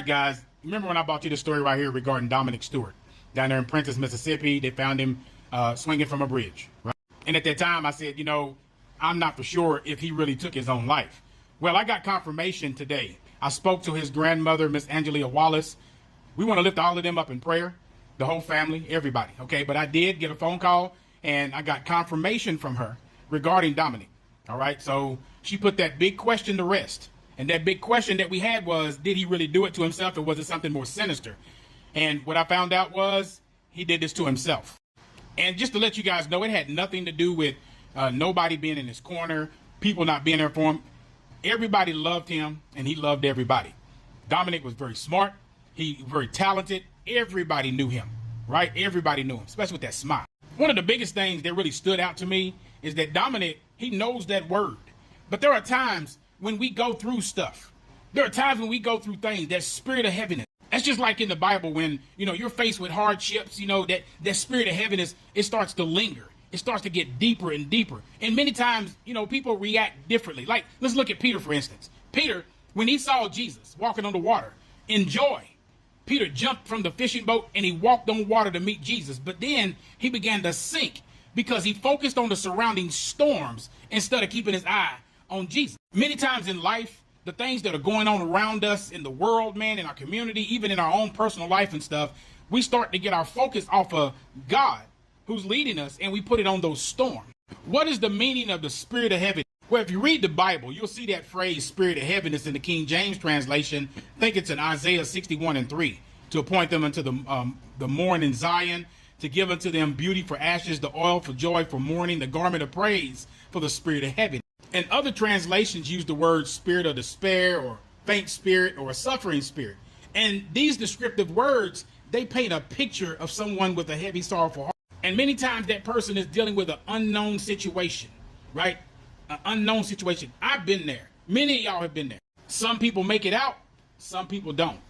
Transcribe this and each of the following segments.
right, guys. Remember when I brought you the story right here regarding Dominic Stewart down there in Prentice, Mississippi? They found him swinging from a bridge, right? And at that time, I said, you know, I'm not for sure if he really took his own life. Well, I got confirmation today. I spoke to his grandmother, Miss Angelia Wallace. We want to lift all of them up in prayer, the whole family, everybody, okay? But I did get a phone call, and I got confirmation from her regarding Dominic, all right? So she put that big question to rest. And that big question that we had was, did he really do it to himself, or was it something more sinister? And what I found out was he did this to himself. And just to let you guys know, it had nothing to do with nobody being in his corner, people not being there for him. Everybody loved him, and he loved everybody. Dominic was very smart. He was very talented. Everybody knew him, right? Everybody knew him, especially with that smile. One of the biggest things that really stood out to me is that Dominic, he knows that word. But there are times when we go through stuff. There are times when we go through things, that spirit of heaviness. That's just like in the Bible when, you know, you're faced with hardships, you know, that spirit of heaviness, it starts to linger. It starts to get deeper and deeper. And many times, you know, people react differently. Like, let's look at Peter, for instance. Peter, when he saw Jesus walking on the water in joy, Peter jumped from the fishing boat and he walked on water to meet Jesus. But then he began to sink because he focused on the surrounding storms instead of keeping his eye on Jesus. Many times in life, the things that are going on around us in the world, man, in our community, even in our own personal life and stuff, we start to get our focus off of God, who's leading us, and we put it on those storms. What is the meaning of the spirit of heaviness? Well, if you read the Bible, you'll see that phrase, spirit of heaviness, in the King James translation. I think it's in Isaiah 61:3, to appoint them unto the morn in Zion, to give unto them beauty for ashes, the oil for joy for mourning, the garment of praise for the spirit of heaviness. And other translations use the word spirit of despair, or faint spirit, or a suffering spirit. And these descriptive words, they paint a picture of someone with a heavy, sorrowful heart. And many times that person is dealing with an unknown situation, right? An unknown situation. I've been there. Many of y'all have been there. Some people make it out. Some people don't.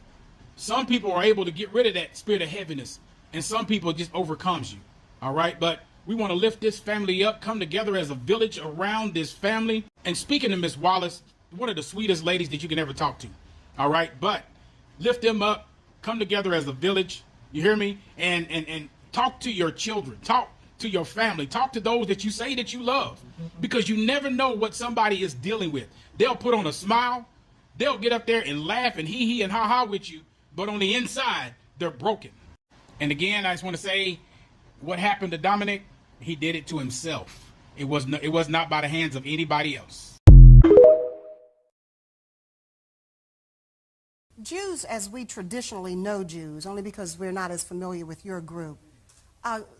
Some people are able to get rid of that spirit of heaviness, and some people just overcomes you. All right. But we want to lift this family up, come together as a village around this family. And speaking to Miss Wallace, one of the sweetest ladies that you can ever talk to. All right. But lift them up, come together as a village. You hear me? And talk to your children. Talk to your family. Talk to those that you say that you love, because you never know what somebody is dealing with. They'll put on a smile. They'll get up there and laugh and hee and ha ha with you. But on the inside, they're broken. And again, I just want to say, what happened to Dominic, he did it to himself. It was not by the hands of anybody else. Jews, as we traditionally know Jews, only because we're not as familiar with your group,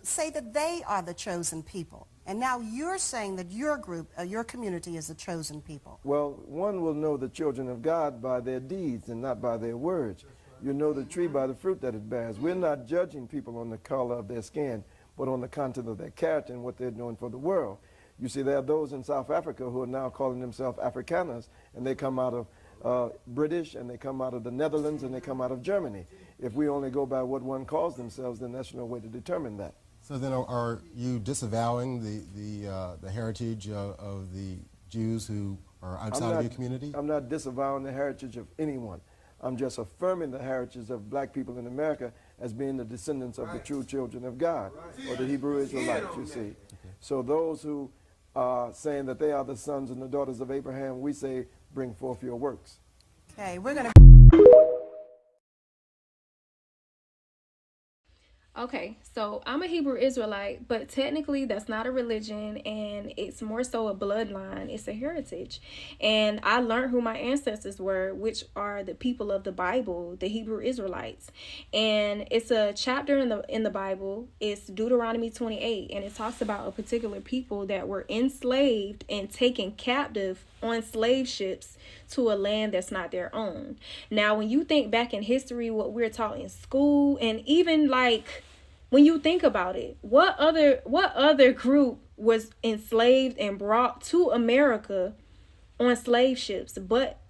say that they are the chosen people. And now you're saying that your group, your community is the chosen people. Well, one will know the children of God by their deeds and not by their words. You know the tree by the fruit that it bears. We're not judging people on the color of their skin, but on the content of their character and what they're doing for the world. You see, there are those in South Africa who are now calling themselves Afrikaners, and they come out of British, and they come out of the Netherlands, and they come out of Germany. If we only go by what one calls themselves, then that's no way to determine that. So then are you disavowing the heritage of the Jews who are outside of your community? I'm not disavowing the heritage of anyone. I'm just affirming the heritage of black people in America as being the descendants of the true children of God, or the Hebrew Israelites, you see. Okay. So those who are saying that they are the sons and the daughters of Abraham, we say, bring forth your works. Okay, we're going to... Okay, so I'm a Hebrew Israelite, but technically that's not a religion, and it's more so a bloodline. It's a heritage. And I learned who my ancestors were, which are the people of the Bible, the Hebrew Israelites. And it's a chapter in the Bible. It's Deuteronomy 28, and it talks about a particular people that were enslaved and taken captive on slave ships to a land that's not their own. Now, when you think back in history, what we're taught in school, and even like when you think about it, what other group was enslaved and brought to America on slave ships but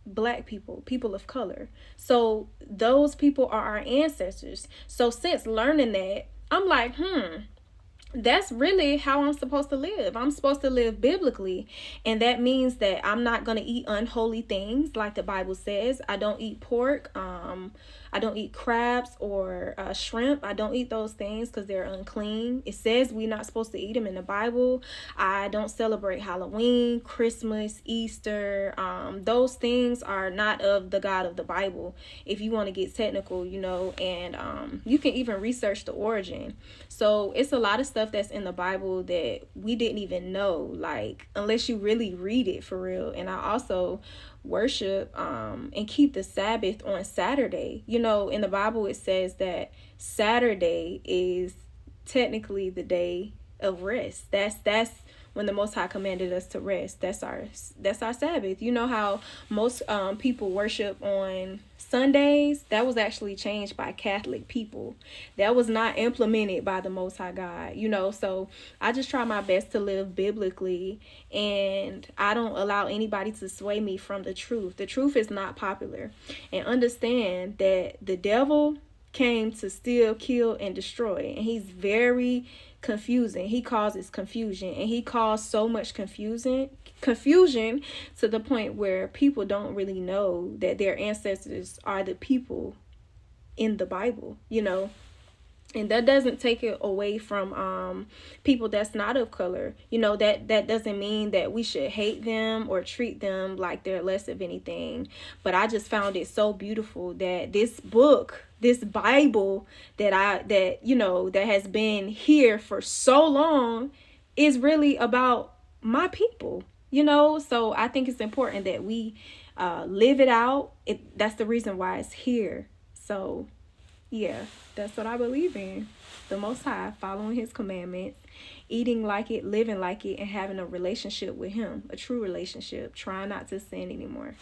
black people, people of color? So those people are our ancestors. So since learning that, I'm like, that's really how I'm supposed to live. I'm supposed to live biblically. And that means that I'm not going to eat unholy things like the Bible says. I don't eat pork. I don't eat crabs or shrimp. I don't eat those things because they're unclean. It says we're not supposed to eat them in the Bible. I don't celebrate Halloween, Christmas, Easter. Those things are not of the God of the Bible, if you want to get technical, you know, and you can even research the origin. So it's a lot of stuff that's in the Bible that we didn't even know, like, unless you really read it for real. And I also worship and keep the Sabbath on Saturday. You know, in the Bible it says that Saturday is technically the day of rest. That's when the Most High commanded us to rest. That's our Sabbath. You know how most people worship on Sundays? That was actually changed by Catholic people. That was not implemented by the Most High God, you know. So I just try my best to live biblically, and I don't allow anybody to sway me from the truth. The truth is not popular. And understand that the devil came to steal, kill, and destroy. And he's very confusing. He causes confusion, and he caused so much confusion to the point where people don't really know that their ancestors are the people in the Bible, you know. And that doesn't take it away from people that's not of color. You know, that doesn't mean that we should hate them or treat them like they're less of anything. But I just found it so beautiful that this book, this Bible that has been here for so long is really about my people, you know. So I think it's important that we live it out. That's the reason why it's here. So yeah, that's what I believe in. The Most High, following his commandments, eating like it, living like it, and having a relationship with him, a true relationship, trying not to sin anymore.